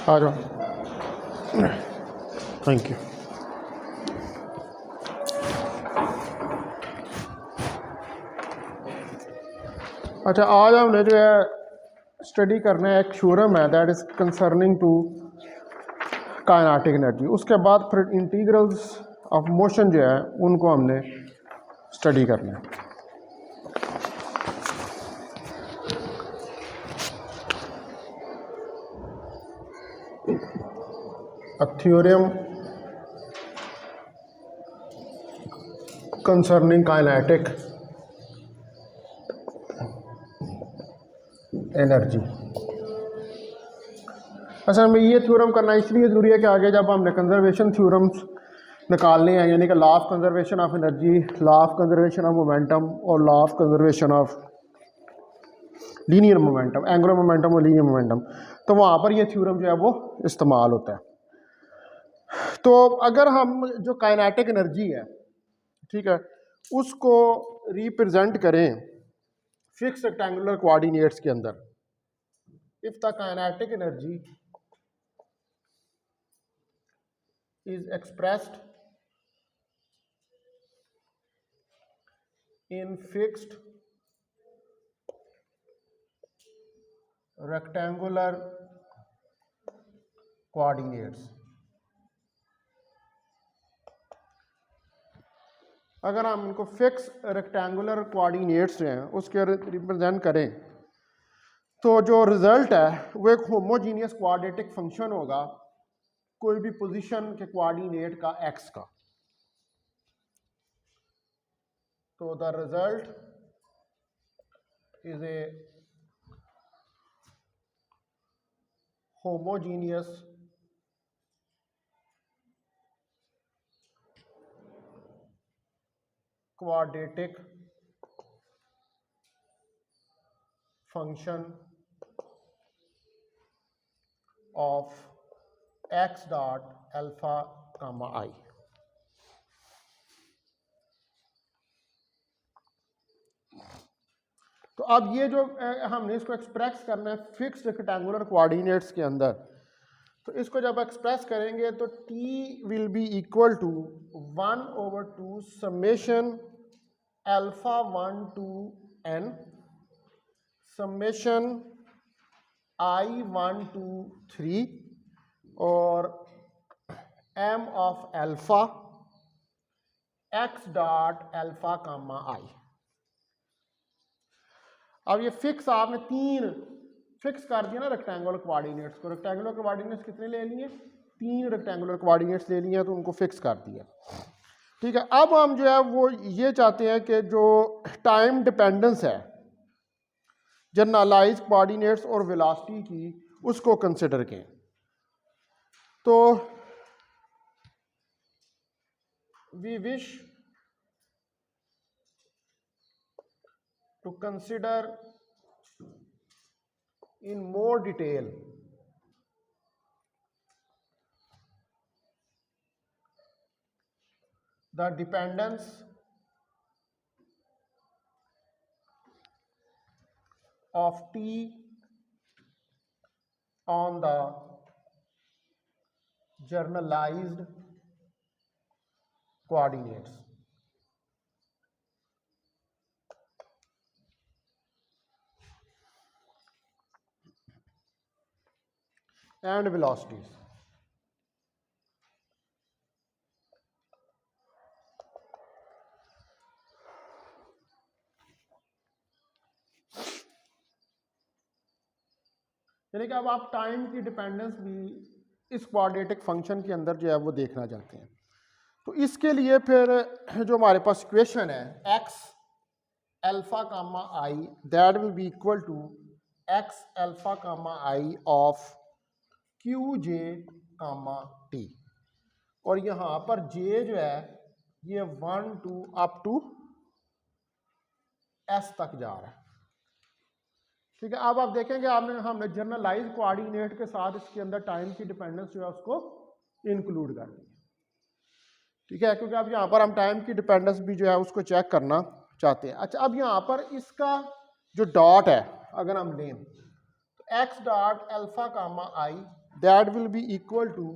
आ जाओ, thank you. अच्छा, आज हमने जो है स्टडी करना है, एक थ्योरम है that is concerning to kinetic energy. उसके बाद फिर इंटीग्रल्स ऑफ मोशन जो है उनको हमने स्टडी करना है। A theorem concerning kinetic energy। असल में ये थ्योरम करना इसलिए ज़रूरी है कि आगे जब हमने कंजर्वेशन थ्योरम्स निकालने हैं, यानी कि law of conservation of energy, law of conservation of momentum और law of conservation of linear momentum, angular momentum और लीनियर मोमेंटम, तो वहाँ पर ये थ्योरम जो है वो इस्तेमाल होता है। तो अगर हम जो काइनेटिक एनर्जी है, ठीक है, उसको रिप्रेजेंट करें फिक्स रेक्टेंगुलर कोऑर्डिनेट्स के अंदर, if the kinetic energy is expressed in fixed rectangular coordinates, अगर हम इनको फिक्स रेक्टेंगुलर कोऑर्डिनेट्स जो हैं उसके रिप्रेजेंट करें तो जो रिजल्ट है वो एक होमोजीनियस क्वाड्रेटिक फंक्शन होगा कोई भी पोजीशन के कोऑर्डिनेट का एक्स का। तो the result is a homogeneous quadratic function of x dot alpha comma I। तो अब ये जो हमने इसको एक्सप्रेस करना है फिक्स्ड रेक्टेंगुलर कोऑर्डिनेट्स के अंदर, तो इसको जब एक्सप्रेस करेंगे तो t will be equal to 1/2 summation alpha 1 to n summation I1 to 3 और m of alpha x dot alpha comma I। अब ये फिक्स आपने तीन फिक्स कर दिया ना रेक्टेंगुलर कोऑर्डिनेट्स को। रेक्टेंगुलर कोऑर्डिनेट्स कितने ले लिए? 3 रेक्टेंगुलर कोऑर्डिनेट्स ले लिए, तो उनको फिक्स कर दिया। ठीक है, अब हम जो है वो ये चाहते हैं कि जो टाइम डिपेंडेंस है जनरलाइज कोऑर्डिनेट्स और वेलोसिटी की, उसको कंसिडर करें। तो we wish to consider in more detail the dependence of t on the generalized coordinates and velocities। यानी कि अब आप टाइम की डिपेंडेंस भी इस क्वाड्रेटिक फंक्शन के अंदर जो है वो देखना चाहते हैं। तो इसके लिए फिर जो हमारे पास इक्वेशन है x alpha comma I that will be equal to x alpha comma I of QJ comma T, और यहाँ पर J जो है ये 1 to अप टू S तक जा रहा है। ठीक है, अब आप देखेंगे हमने जनरलाइज कोऑर्डिनेट के साथ इसके अंदर टाइम की डिपेंडेंस जो है उसको इंक्लूड कर दी। ठीक है, क्योंकि अब यहाँ पर हम टाइम की डिपेंडेंस भी जो है उसको चेक करना चाहते हैं। अच्छा, अब यहाँ पर इसका जो डॉट है अगर हम लें तो x dot alpha comma I that will be equal to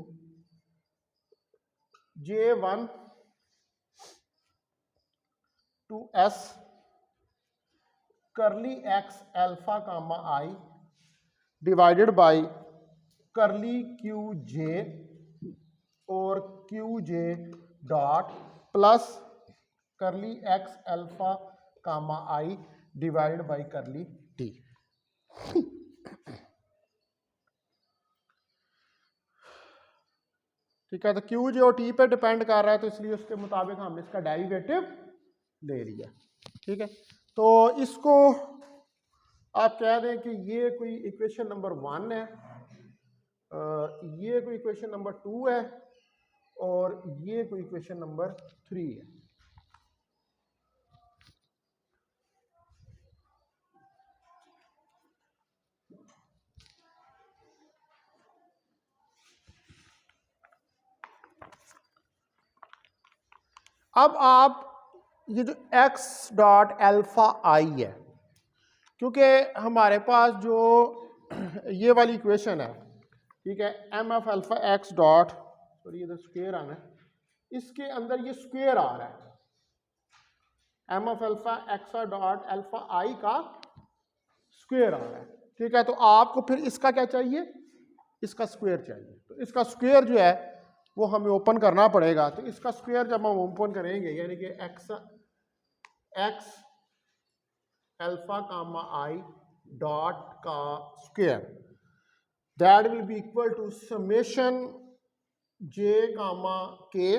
J1 to S curly x alpha comma I divided by curly QJ और QJ dot plus curly x alpha comma I divided by curly T। ठीक है, तो QJ और T पे depend कर रहा है, तो इसलिए उसके मुताबिक हमने इसका डेरिवेटिव ले लिया। ठीक है, तो इसको आप कह दें कि ये कोई इक्वेशन नंबर 1 है, ये कोई इक्वेशन नंबर 2 है और ये कोई इक्वेशन नंबर 3 है। अब आप ये जो x डॉट अल्फा आई है, क्योंकि हमारे पास जो ये वाली इक्वेशन है, ठीक है, m f alpha x dot, sorry इधर स्क्वायर आना है, इसके अंदर ये स्क्वायर आ रहा है, m f alpha x dot alpha i का स्क्वायर आ रहा है। ठीक है, तो आपको फिर इसका क्या चाहिए, इसका स्क्वायर चाहिए। तो इसका स्क्वायर जो है वो हमें ओपन करना पड़ेगा। तो इसका स्क्वायर जब हम ओपन करेंगे, यानी कि x alpha comma i dot का square, that will be equal to summation j comma k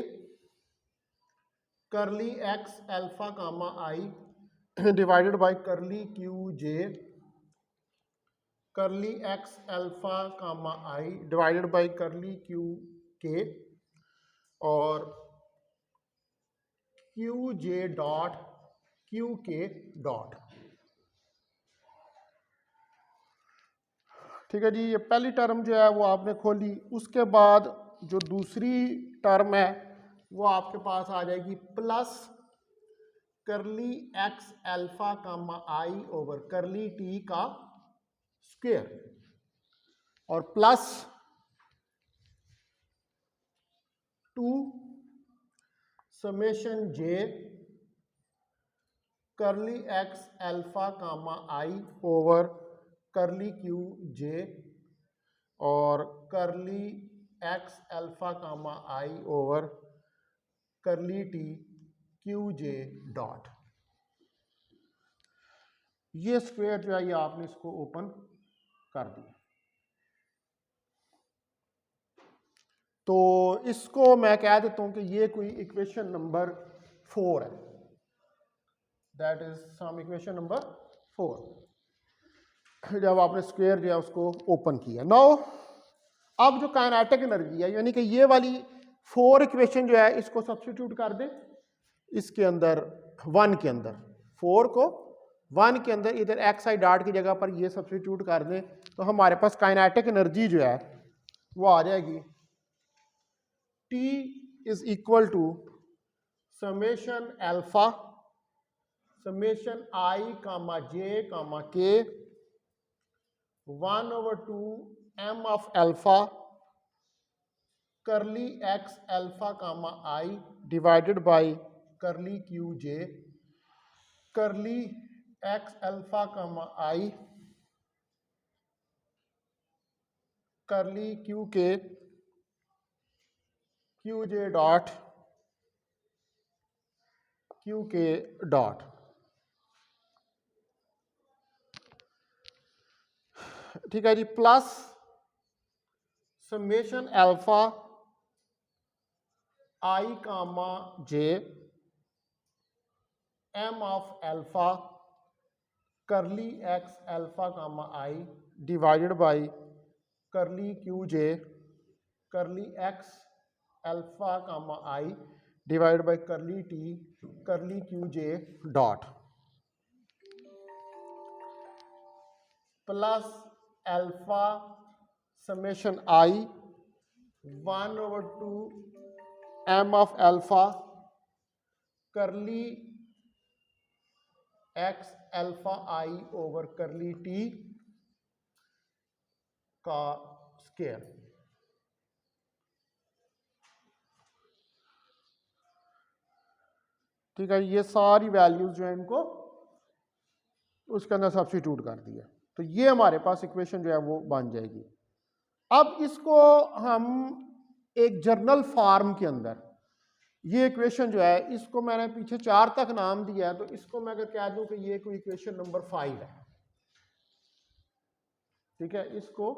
curly x alpha comma i divided by curly q j curly x alpha comma i divided by curly q k और q जे dot Q के dot. ठीक है जी, ये पहली term जो है वो आपने खोली। उसके बाद जो दूसरी टर्म है वो आपके पास आ जाएगी plus curly x alpha comma i over curly t का स्क्वायर और plus 2 summation j curly x alpha comma i over curly q j और curly x alpha comma i over curly t q J dot. ये square जो है ये आपने इसको open कर दिया। तो इसको मैं कह देता हूं कि ये कोई इक्वेशन नंबर 4 है, that is sum equation number 4 जब आपने स्क्वायर जो है उसको ओपन किया। नाउ अब जो काइनेटिक एनर्जी है, यानी कि ये वाली 4 इक्वेशन जो है इसको सब्स्टिट्यूट कर दें इसके अंदर 1 के अंदर, 4 को 1 के अंदर इधर एक्स आई डॉट की जगह पर ये सब्स्टिट्यूट कर दें तो हमारे पास काइनेटिक एनर्जी जो है वो आ जाएगी T is equal to summation alpha summation i comma j comma k 1/2 m of alpha curly x alpha comma i divided by curly q j curly x alpha comma i curly q k Q J dot Q के dot. ठीक है जी, plus summation alpha i comma j m of alpha curly x alpha comma i divided by curly q j curly x alpha comma i divided by curly t curly q J dot plus alpha summation i 1/2 m of alpha curly x alpha i over curly t का square. ठीक है, ये सारी values जो है इनको उसके अंदर सब्स्टिट्यूट कर दिया, तो ये हमारे पास इक्वेशन जो है वो बन जाएगी। अब इसको हम एक जर्नल फॉर्म के अंदर ये इक्वेशन जो है, इसको मैंने पीछे 4 तक नाम दिया है, तो इसको मैं अगर कह दूं कि ये कोई इक्वेशन नंबर 5 है, ठीक है, इसको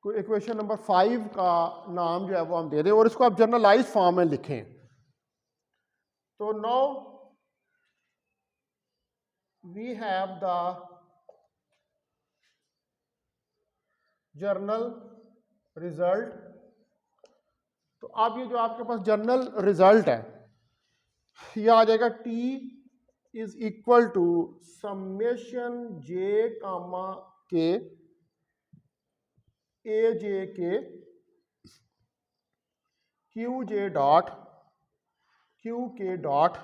कोई इक्वेशन नंबर 5 का नाम जो है वो हम दे दें और इसको आप जर्नलाइज फॉर्म में लिखें। तो now we have the general result. तो अब ये जो आपके पास जर्नल रिजल्ट है, ये आ जाएगा T is equal to summation J comma के ए जे के क्यू जे डॉट क्यू के dot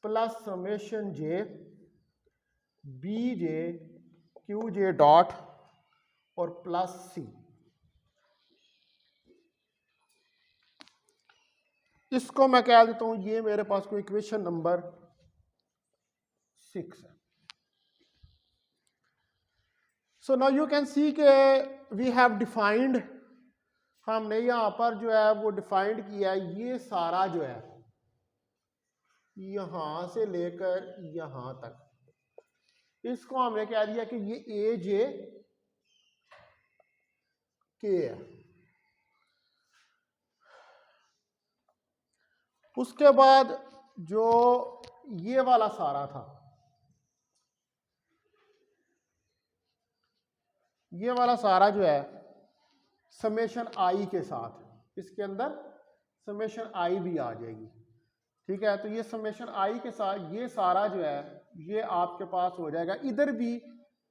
plus summation J B J Q जे डॉट और प्लस C। इसको मैं कह देता हूं ये मेरे पास कोई इक्वेशन नंबर 6 है। So now you can see के वी हैव डिफाइंड, हमने यहां पर जो है वो डिफाइंड किया ये सारा जो है यहां से लेकर यहां तक, इसको हमने कह दिया कि ये ए जे के है। उसके बाद जो ये वाला सारा था, ये वाला सारा जो है समेशन आई के साथ, इसके अंदर समेशन आई भी आ जाएगी, ठीक है। तो ये समेशन आई के साथ ये सारा जो है ये आपके पास हो जाएगा, इधर भी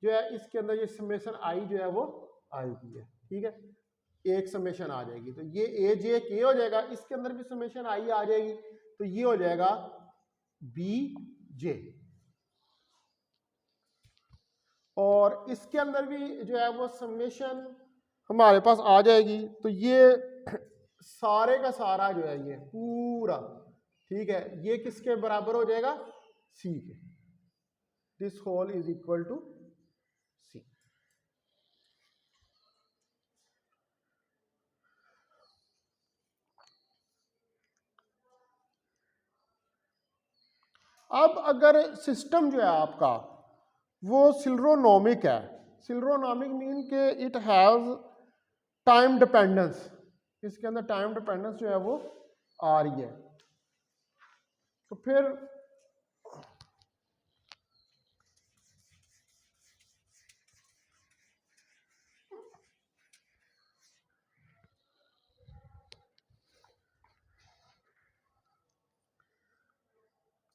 जो है इसके अंदर ये समेशन आई जो है वो आएगी है, ठीक है, एक समेशन आ जाएगी। तो ये ए जे के हो जाएगा, इसके अंदर भी समेशन आई आ जाएगी, तो ये हो जाएगा बी जे, और इसके अंदर भी जो है वो समेशन हमारे पास आ जाएगी। तो ये सारे का सारा जो है ये पूरा, ठीक है, ये किसके बराबर हो जाएगा, सी के। This whole is equal to C. अब अगर सिस्टम जो है आपका वो सिलरोनोमिक है, सिलरोनोमिक मीन के इट हैज टाइम डिपेंडेंस, इसके अंदर टाइम डिपेंडेंस जो है वो आ रही है, तो फिर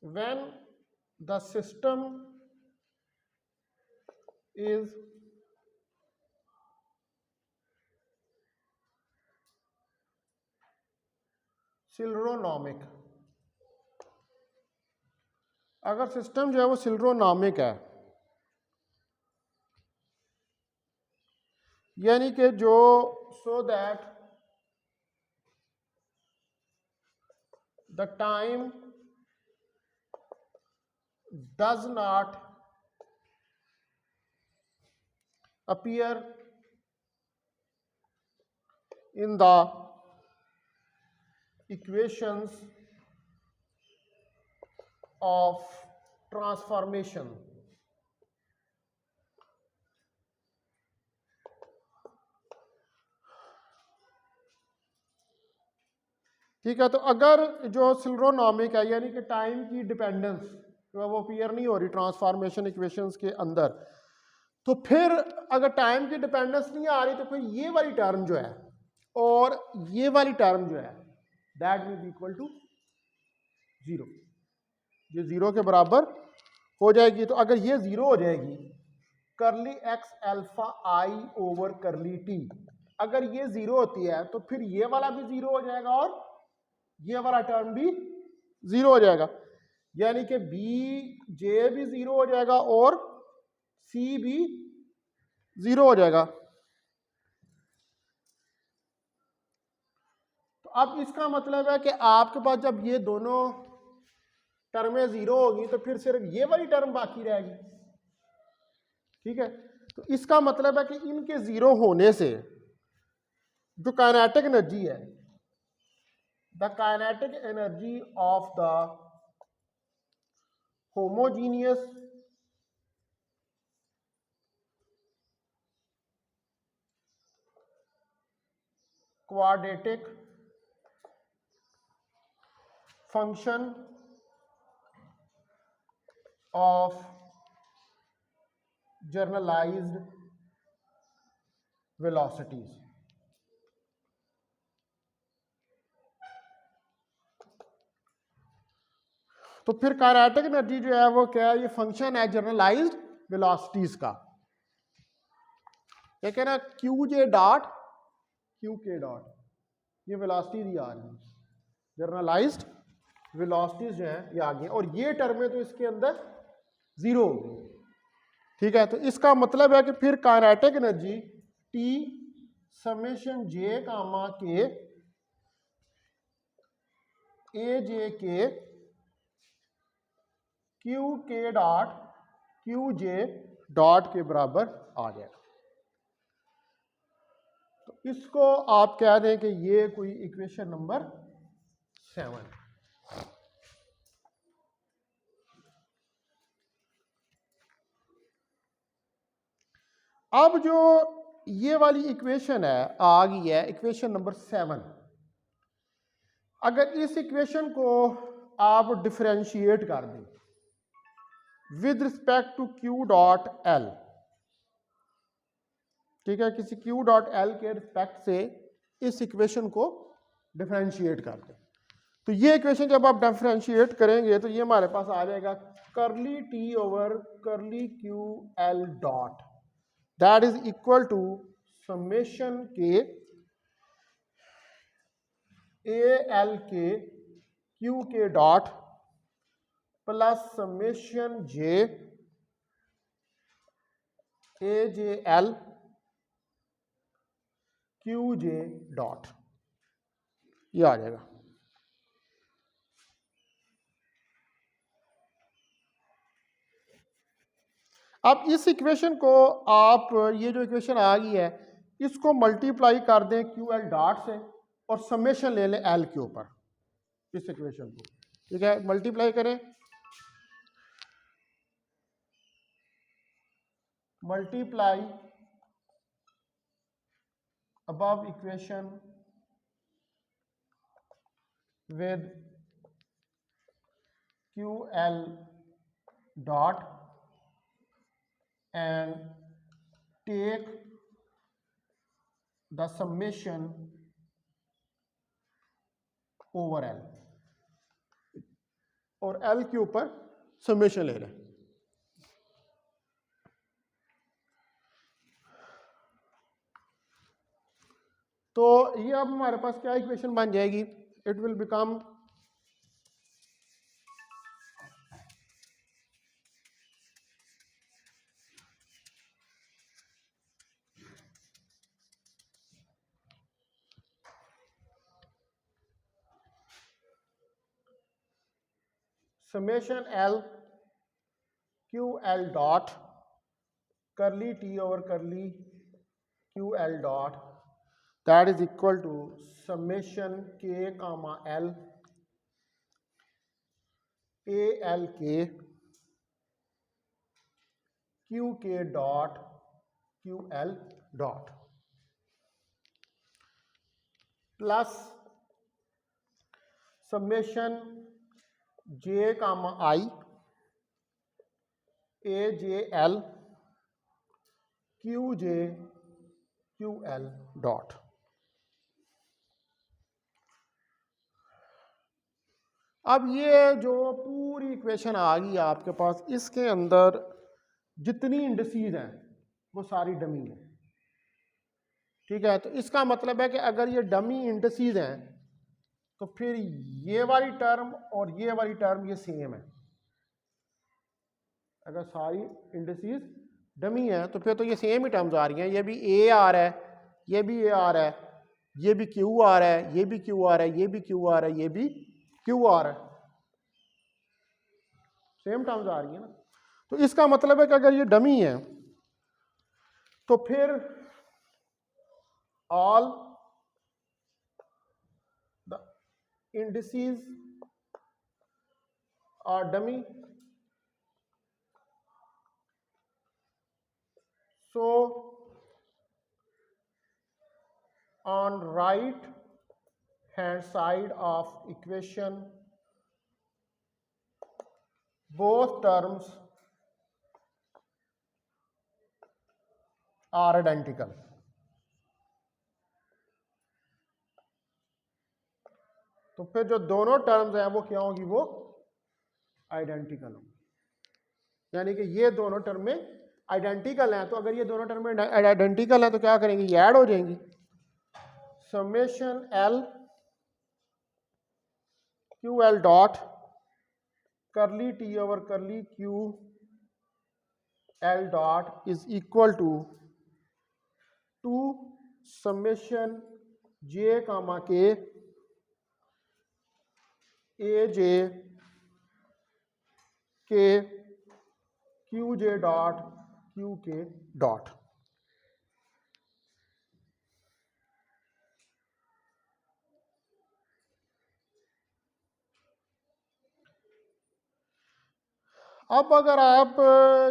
when the system is सिलरोनोमिक, अगर सिस्टम जो है वो सिलरोनोमिक है, यानी कि जो so that the time does not appear in the equations of transformation, ठीक है। तो अगर जो सिलरोनोमिक है यानी कि टाइम की डिपेंडेंस जो वो अपीयर नहीं हो रही ट्रांसफॉर्मेशन इक्वेशंस के अंदर, तो फिर अगर टाइम की डिपेंडेंस नहीं आ रही तो फिर ये वाली टर्म जो है और ये वाली टर्म जो है that will be equal to 0, ये 0 के बराबर हो जाएगी। तो अगर ये 0 हो जाएगी, करली x alpha i over curly T, अगर ये 0 होती है तो फिर ये वाला भी 0 हो जाएगा और ये वाला टर्म भी 0 हो जाएगा, यानी कि बी जे भी 0 हो जाएगा और सी भी 0 हो जाएगा। तो अब इसका मतलब है कि आपके पास जब ये दोनों टर्में ज़ीरो होगी तो फिर सिर्फ ये वाली टर्म बाकी रहेगी। ठीक है, तो इसका मतलब है कि इनके ज़ीरो होने से जो काइनेटिक एनर्जी है, the kinetic energy of the homogeneous quadratic function of generalized velocities। तो फिर काइनेटिक एनर्जी जो है वो क्या है, ये फंक्शन है जनरलाइज्ड वेलोसिटीज का। क्या कहना, क्यू जे डॉट क्यू के डॉट, ये वेलोसिटीज ही आ रही है, जनरलाइज्ड वेलोसिटीज जो है ये आ गई, और ये टर्में तो इसके अंदर जीरो हो गई। ठीक है, तो इसका मतलब है कि फिर kinetic energy T summation j comma के ए जे के क्यू के डॉट क्यू जे डॉट के बराबर आ जाएगा। तो इसको आप कह दें कि ये कोई इक्वेशन नंबर 7। अब जो ये वाली इक्वेशन है आ गई है, इक्वेशन नंबर 7। अगर इस इक्वेशन को आप डिफरेंशिएट कर दें with respect to Q dot L, ठीक है, किसी क्यू डॉट एल के रिस्पेक्ट से इस इक्वेशन को डिफरेंशिएट कर दें, तो ये इक्वेशन जब आप डिफरेंशिएट करेंगे तो ये हमारे पास आ जाएगा curly t over curly q l dot, that is equal to summation k a l k q के dot plus summation j a j l q J dot, ये आ जाएगा। अब इस इक्वेशन को आप, ये जो इक्वेशन आ गई है, इसको मल्टीप्लाई कर दें क्यू एल डॉट से और समेशन ले लें एल के ऊपर, इस इक्वेशन को, ठीक है, मल्टीप्लाई करें, multiply above equation with QL dot and take the summation over L, और L के ऊपर समेशन ले लें। तो ये अब हमारे पास क्या इक्वेशन बन जाएगी, it will become summation l q l dot curly t over curly q l dot, that is equal to summation k comma l a l k q k dot q l dot plus summation j comma I a j l q j q l dot। अब ये जो पूरी equation आ गई आपके पास, इसके अंदर जितनी indices हैं वो सारी डमी हैं, ठीक है, तो इसका मतलब है कि अगर ये डमी इंडिसेस हैं तो फिर ये वाली टर्म और ये वाली टर्म ये सेम है। अगर सारी इंडिसेस डमी है तो फिर तो ये सेम ही टर्म्स आ रही हैं, ये भी ए आ रहा है, ये भी ए आ रहा है, ये भी क्यू आ रहा है, ये भी क्यू आ रहा है, ये भी क्यू आ रहा है, ये भी क्यू आ रहा है। सेम टर्म्स आ रही है ना। तो इसका मतलब है कि अगर ये डमी है तो फिर all the indices are dummy, so on right hand side of equation both terms are identical. तो फिर जो दोनों टर्म्स हैं वो क्या होगी, वो आइडेंटिकल होंगी, यानी कि ये दोनों टर्म में आइडेंटिकल हैं। तो अगर ये दोनों टर्म में आइडेंटिकल हैं तो क्या करेंगे, ये ऐड हो जाएंगी। Summation l q l dot curly t over curly q l dot is equal to summation j comma के ए जे के क्यू जे डॉट क्यू के डॉट। अब अगर आप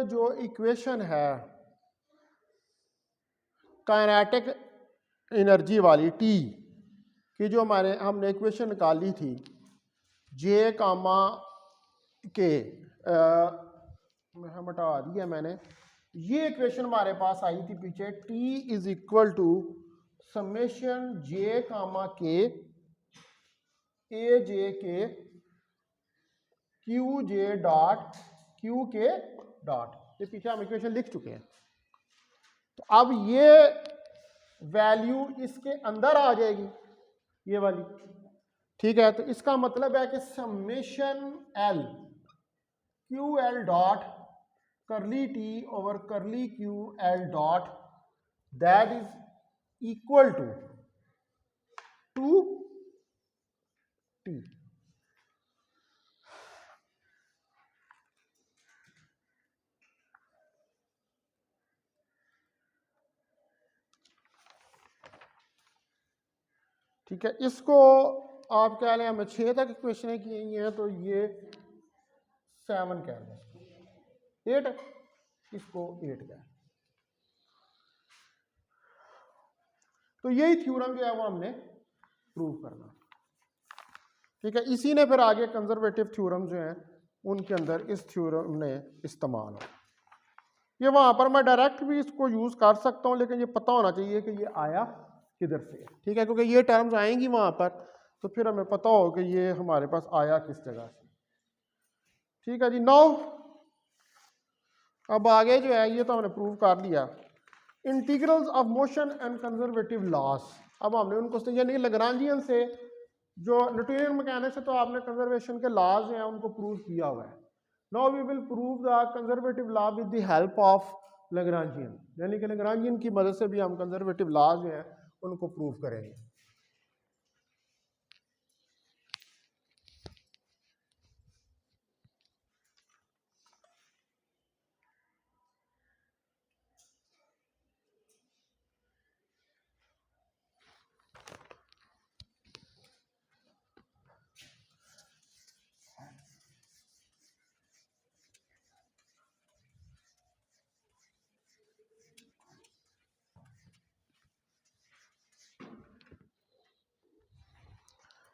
जो इक्वेशन है काइनेटिक एनर्जी वाली टी की, जो हमने इक्वेशन निकाली थी जे कामा के, हटा दिया मैंने, ये इक्वेशन हमारे पास आई थी पीछे, t is equal to summation j comma के ए जे के क्यू जे डॉट क्यू के डॉट। ये पीछे हम इक्वेशन लिख चुके हैं। तो अब ये वैल्यू इसके अंदर आ जाएगी, ये वाली, ठीक है। तो इसका मतलब है कि summation l q l dot curly t over curly q l dot that is equal to t. ठीक है, इसको आप कह लें, हमें 6 तक क्वेश्चन की हैं, तो ये 7 कह लें, 8, इसको 8 कह। तो यही थ्योरम जो है वो हमने प्रूव करना, ठीक है। इसी ने फिर आगे कंजर्वेटिव थ्योरम जो हैं उनके अंदर इस थ्योरम ने इस्तेमाल हो। ये वहाँ पर मैं डायरेक्ट भी इसको यूज़ कर सकता हूँ, लेकिन ये पता होना चाहिए कि ये आया किधर से, ठीक है, क्योंकि ये टर्म्स आएंगी वहाँ पर, तो फिर हमें पता हो कि ये हमारे पास आया किस जगह से, ठीक है जी। नाउ अब आगे जो है ये तो हमने प्रूव कर लिया, integrals of motion and conservative loss. अब हमने उनको, यानी लैग्रांजियन से, जो न्यूटोनियन मैकेनिक्स से तो आपने कंजर्वेशन के लॉज जो हैं उनको प्रूव किया हुआ है। Now we will prove the conservative law with the help of Lagrangian, यानी कि लैग्रांजियन की मदद से भी हम कंजर्वेटिव लॉज जो हैं उनको प्रूव करेंगे।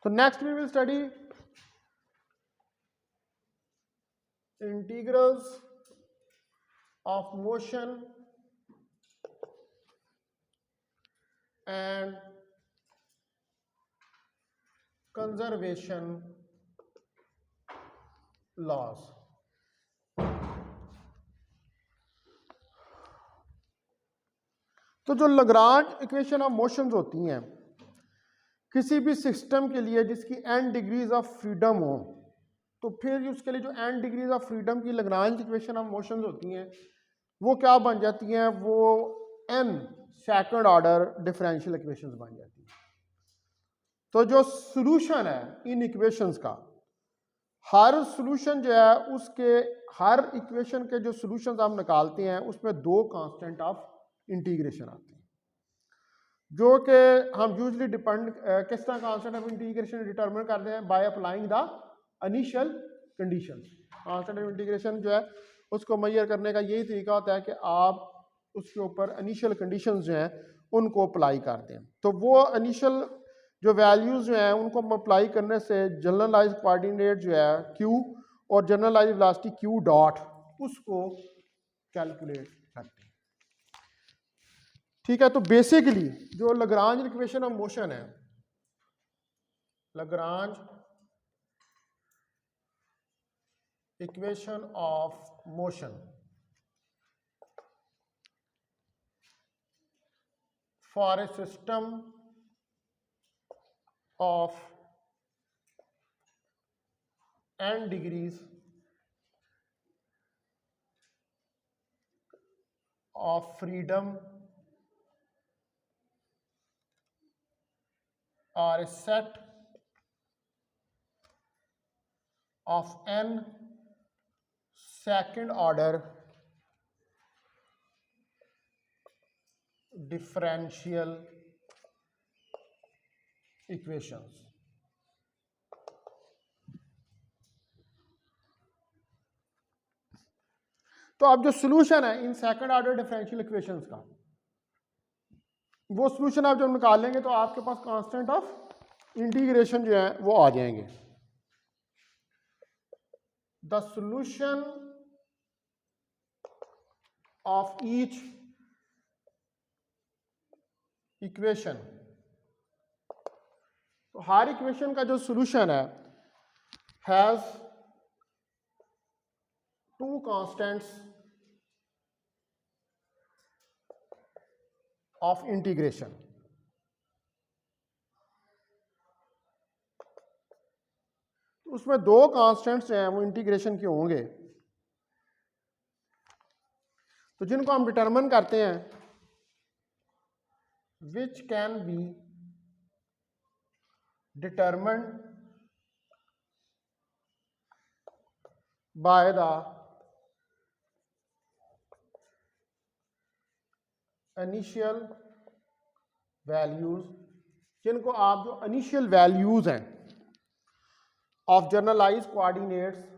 So next we will study integrals of motion and conservation laws। तो जो लैग्रांज इक्वेशन ऑफ मोशंस होती हैं किसी भी सिस्टम के लिए जिसकी n डिग्रीज ऑफ फ्रीडम हो, तो फिर उसके लिए जो n डिग्रीज ऑफ फ्रीडम की लैग्रांज इक्वेशन ऑफ मोशंस होती हैं वो क्या बन जाती हैं, वो n second order differential equations बन जाती हैं। तो जो सॉल्यूशन है इन इक्वेशंस का हर सॉल्यूशन जो है उसके हर इक्वेशन के जो सॉल्यूशंस आप निकालते हैं उसमें दो कांस्टेंट ऑफ इंटीग्रेशन आते हैं, जो कि हम यूजली डिपेंड किस तरह कांस्टेंट ऑफ इंटीग्रेशन डिटरमिन करते हैं by applying the initial conditions. Constant of integration जो है उसको मेजर करने का यही तरीका होता है कि आप उसके ऊपर इनिशियल कंडीशंस जो हैं उनको अप्लाई करते हैं। तो वो इनिशियल जो वैल्यूज जो हैं उनको अप्लाई करने से जनरलाइज कोऑर्डिनेट जो है q और जनरलाइज वेलोसिटी q डॉट उसको कैलकुलेट करते हैं। ठीक है, तो बेसिकली जो लाग्रांज इक्वेशन ऑफ मोशन है, Lagrange equation of motion for a system of n degrees of freedom are a set of n second order differential equations। तो अब जो सॉल्यूशन है in second order differential equations का, वो solution आप जब निकालेंगे तो आपके पास कांस्टेंट ऑफ इंटीग्रेशन जो है वो आ जाएंगे। The solution of each equation, तो हर इक्वेशन का जो सॉल्यूशन है has two constants of integration. उसमें दो कांस्टेंट्स जो हैं वो इंटीग्रेशन के होंगे, तो जिनको हम डिटरमिन करते हैं which can be determined by the initial values, जिनको आप जो इनिशियल वैल्यूज हैं of generalise coordinates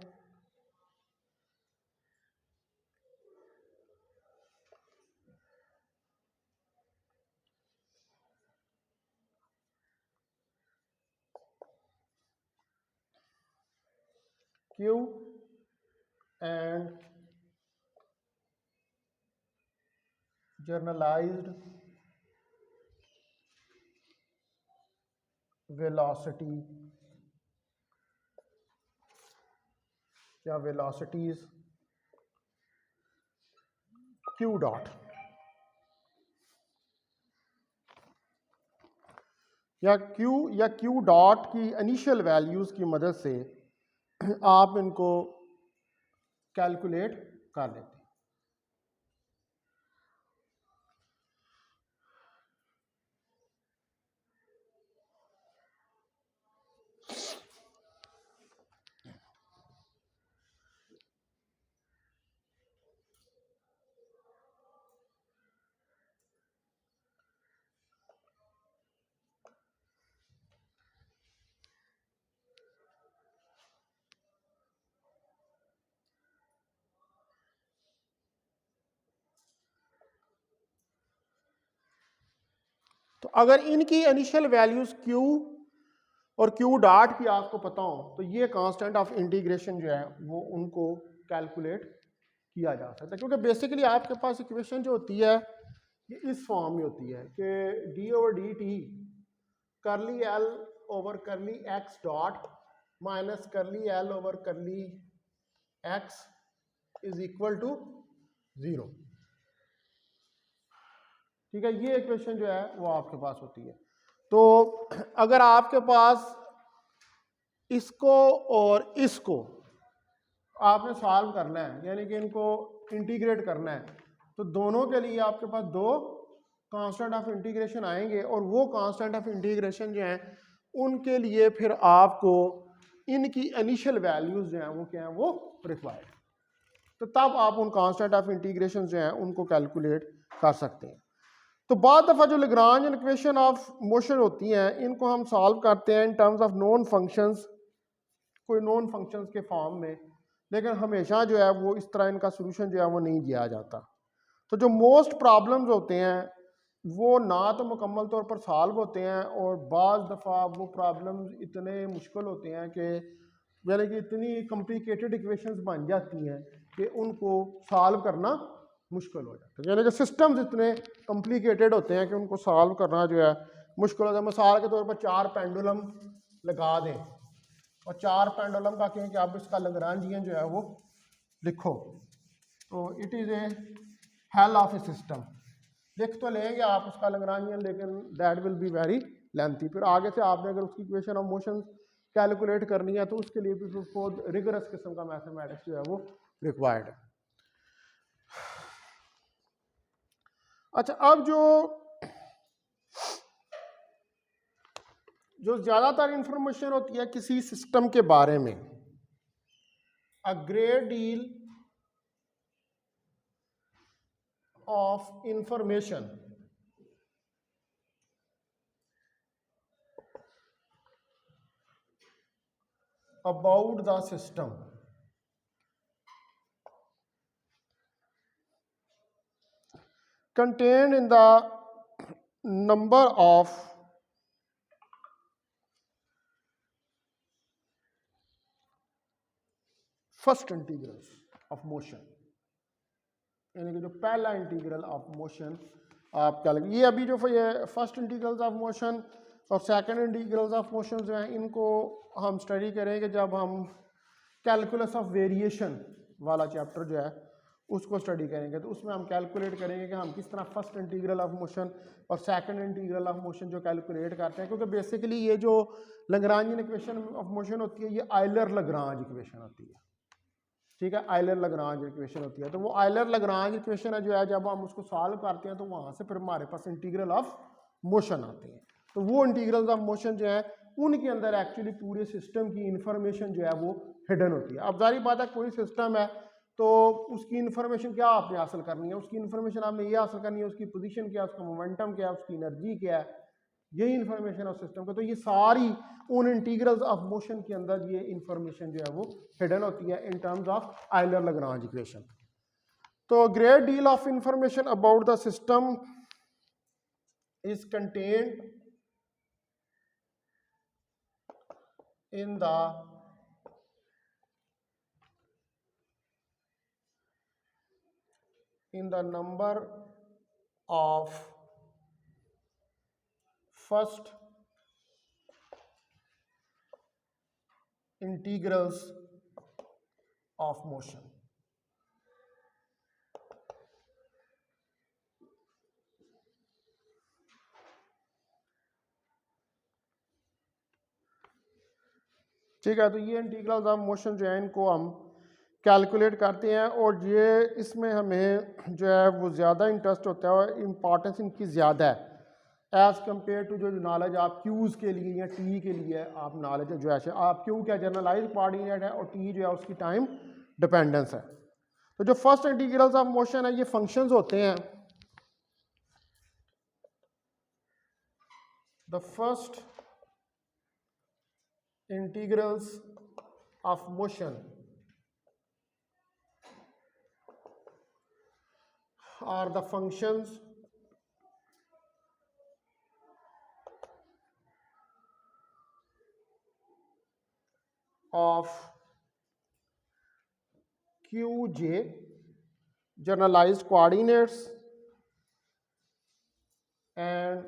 Q and generalized velocity या velocities Q डॉट, या Q डॉट की इनिशियल वैल्यूज की मदद से आप इनको कैलकुलेट कर लेते हैं। तो अगर इनकी इनिशियल वैल्यूज Q और Q डॉट की आपको पता हो तो ये कांस्टेंट ऑफ इंटीग्रेशन जो है वो उनको कैलकुलेट किया जा सकता है, क्योंकि बेसिकली आपके पास इक्वेशन जो होती है ये इस फॉर्म में होती है कि D over D T curly L over curly X dot minus curly L over curly X is equal to 0। ठीक है, ये इक्वेशन जो है वो आपके पास होती है। तो अगर आपके पास इसको और इसको आपने सॉल्व करना है, यानी कि इनको इंटीग्रेट करना है, तो दोनों के लिए आपके पास दो कांस्टेंट ऑफ इंटीग्रेशन आएंगे, और वो कांस्टेंट ऑफ इंटीग्रेशन जो हैं उनके लिए फिर आपको इनकी इनिशियल वैल्यूज जो हैं वो क्या हैं, वो रिक्वायर्ड। तो तब आप उन कांस्टेंट ऑफ इंटीग्रेशन जो हैं उनको कैलकुलेट कर सकते हैं। तो बाद दफ़ा जो लैग्रांज इक्वेशन ऑफ मोशन होती हैं इनको हम सॉल्व करते हैं इन टर्म्स ऑफ नॉन फंक्शंस, कोई नॉन फंक्शंस के फॉर्म में, लेकिन हमेशा जो है वो इस तरह इनका सोल्यूशन जो है वो नहीं दिया जाता। तो जो मोस्ट प्रॉब्लम्स होते हैं वो ना तो मुकम्मल तौर पर सॉल्व होते हैं, और बाज़ दफ़ा वो प्रॉब्लम्स इतने मुश्किल होते हैं कि यानी कि इतनी कॉम्प्लिकेटेड इक्वेशंस बन जाती हैं कि उनको सॉल्व करना मुश्किल हो जाता है। यानी कि सिस्टम्स इतने कॉम्प्लिकेटेड होते हैं कि उनको सॉल्व करना जो है मुश्किल होता है। मिसाल के तौर पर 4 पेंडुलम लगा दें और 4 पेंडुलम का कहें कि आप इसका लैग्रांजियन जो है वो लिखो, तो it is a hell of A system. लिख तो लेंगे आप उसका लैग्रांजियन, लेकिन that will be very lengthy. फिर आगे से आपने अगर उसकी इक्वेशन ऑफ मोशन कैलकुलेट करनी है तो उसके लिए भी बहुत रिगरस किस्म का मैथमेटिक्स जो है वो रिक्वायर्ड है। अच्छा, अब जो ज़्यादातर इंफॉर्मेशन होती है किसी सिस्टम के बारे में, a great deal of information about the system contained in the number of first integrals of motion, यानी कि जो पहला इंटीग्रल ऑफ मोशन आप क्या लगे, ये अभी जो ये फर्स्ट इंटीग्रल्स ऑफ मोशन और सेकंड इंटीग्रल्स ऑफ मोशन जो हैं इनको हम स्टडी करेंगे जब हम कैलकुलस ऑफ वेरिएशन वाला चैप्टर जो है उसको स्टडी करेंगे। तो उसमें हम कैलकुलेट करेंगे कि हम किस तरह फर्स्ट इंटीग्रल ऑफ मोशन और सेकंड इंटीग्रल ऑफ मोशन जो कैलकुलेट करते हैं, क्योंकि बेसिकली ये जो लैग्रांजियन इक्वेशन ऑफ मोशन होती है ये आयलर लैग्रांज इक्वेशन होती है, ठीक है, आयलर लैग्रांज इक्वेशन होती है। तो वो आयलर लैग्रांज इक्वेशन है जो है जब हम उसको सॉल्व करते हैं तो वहाँ से फिर हमारे पास इंटीग्रल ऑफ मोशन आते हैं। तो वो इंटीग्रल्स ऑफ मोशन जो है उनके अंदर एक्चुअली पूरे सिस्टम की इंफॉर्मेशन जो है वो हिडन होती है। अब जारी बात है कोई सिस्टम है तो उसकी इंफॉर्मेशन क्या आपने हासिल करनी है, उसकी इंफॉर्मेशन आपने ये हासिल करनी है उसकी पोजीशन क्या है, उसका मोमेंटम क्या है, उसकी एनर्जी क्या है, यही इंफॉर्मेशन ऑफ सिस्टम का। तो ये सारी उन इंटीग्रल्स ऑफ मोशन के अंदर ये इंफॉर्मेशन जो है वो हिडन होती है in terms of Euler Lagrange equation. तो great deal of information about the system is contained in the number of first integrals of motion। ठीक है, तो ये इंटीग्रल्स ऑफ मोशन जो है इनको हम कैलकुलेट करते हैं, और ये इसमें हमें जो है वो ज़्यादा इंटरेस्ट होता है और इम्पॉर्टेंस इनकी ज़्यादा है एज़ कम्पेयर टू जो नॉलेज आप क्यूज़ के लिए या टी के लिए आप नॉलेज जो है आप क्यू क्या जनरलाइज कोऑर्डिनेट है और टी जो है उसकी टाइम डिपेंडेंस है। तो जो फर्स्ट इंटीग्रल्स ऑफ मोशन है ये फंक्शंस होते हैं। The first integrals of motion are the functions of qj generalized coordinates and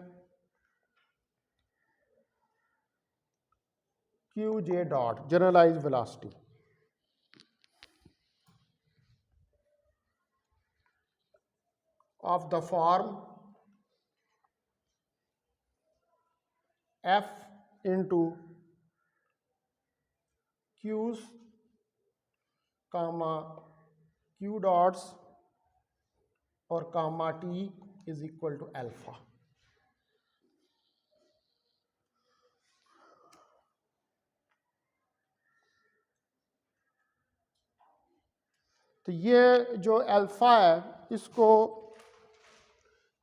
qj dot generalized velocity। of the form f into q's comma q dots और comma t is equal to alpha। तो ये जो alpha है इसको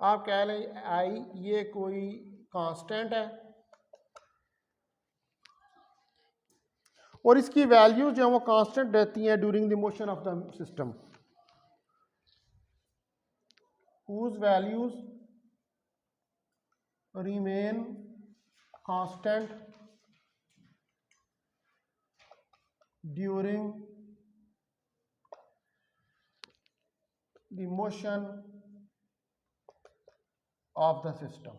आप कह लें आई, ये कोई कांस्टेंट है और इसकी वैल्यूज जो है वो कांस्टेंट रहती हैं during the motion of the system, whose values remain constant during the motion of the system.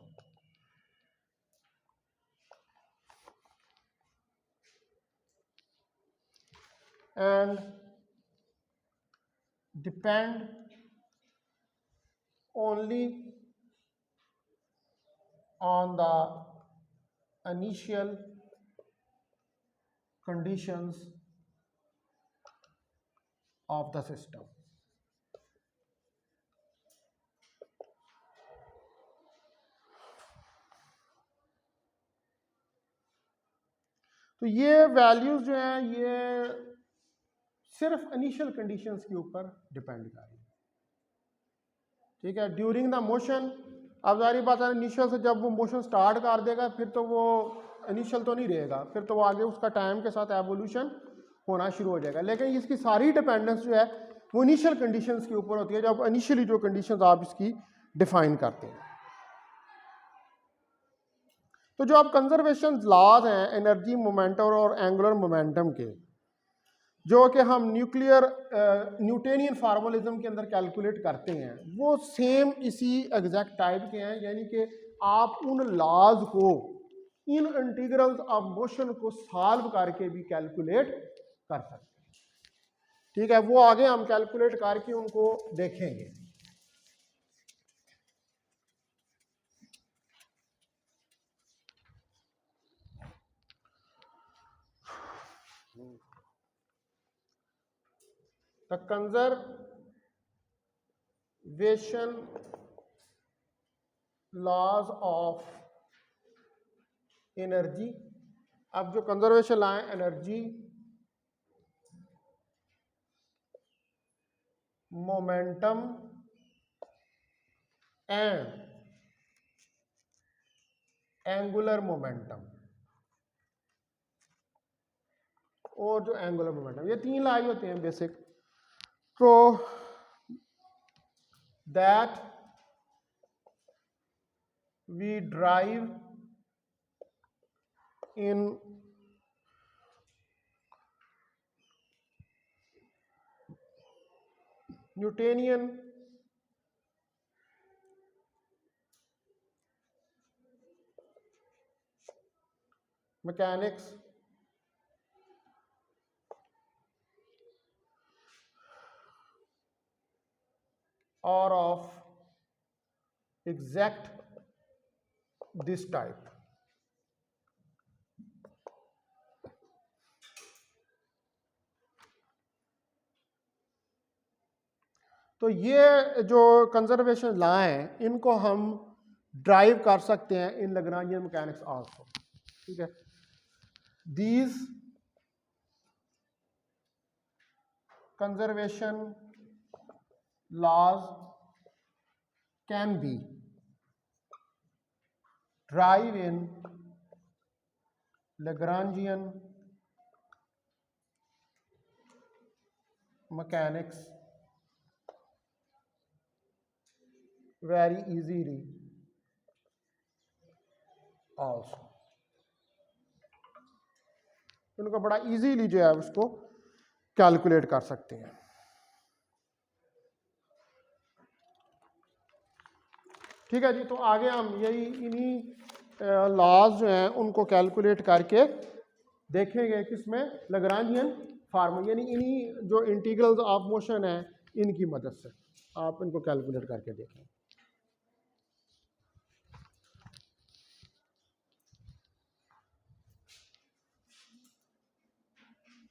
And depend only on the initial conditions of the system. तो ये वैल्यूज जो हैं ये सिर्फ इनिशियल कंडीशंस के ऊपर डिपेंड कर रही है, ठीक है। ड्यूरिंग द मोशन, अब जारी बात है इनिशियल से जब वो मोशन स्टार्ट कर देगा फिर तो वो इनिशियल तो नहीं रहेगा, फिर तो वो आगे उसका टाइम के साथ एवोल्यूशन होना शुरू हो जाएगा। लेकिन इसकी सारी डिपेंडेंस जो है वो इनिशियल कंडीशंस के ऊपर होती है, जब इनिशियली जो कंडीशंस आप इसकी डिफाइन करते हैं। तो जो आप कंजर्वेशन लॉज हैं एनर्जी मोमेंटम और एंगुलर मोमेंटम के, जो कि हम न्यूटेनियन फार्मूलिज्म के अंदर कैलकुलेट करते हैं, वो सेम इसी एग्जैक्ट टाइप के हैं। यानी कि आप उन लॉज को इन इंटीग्रल्स ऑफ मोशन को सॉल्व करके भी कैलकुलेट कर सकते हैं, ठीक है। वो आगे हम कैलकुलेट करके उनको देखेंगे। The conservation laws of energy, अब जो कंजर्वेशन लॉ है energy momentum and angular momentum, और जो एंगुलर मोमेंटम, ये तीन लॉ होते हैं बेसिक। तो that we derive in Newtonian mechanics are of exact this type। तो ये जो कंजर्वेशन लॉ हैं इनको हम ड्राइव कर सकते हैं इन लैग्रांजियन मैकेनिक्स आल्सो, ठीक है। These conservation laws can be derive in Lagrangian mechanics very easily also, इनको बड़ा इजीली जो है उसको कैलकुलेट कर सकते हैं। ठीक है जी, तो आगे हम यही इन्हीं लॉज जो हैं उनको कैलकुलेट करके देखेंगे किसमें, लैग्रांजियन फार्मूला, यानी इन्हीं जो इंटीग्रल्स ऑफ मोशन है इनकी मदद से आप इनको कैलकुलेट करके देखें।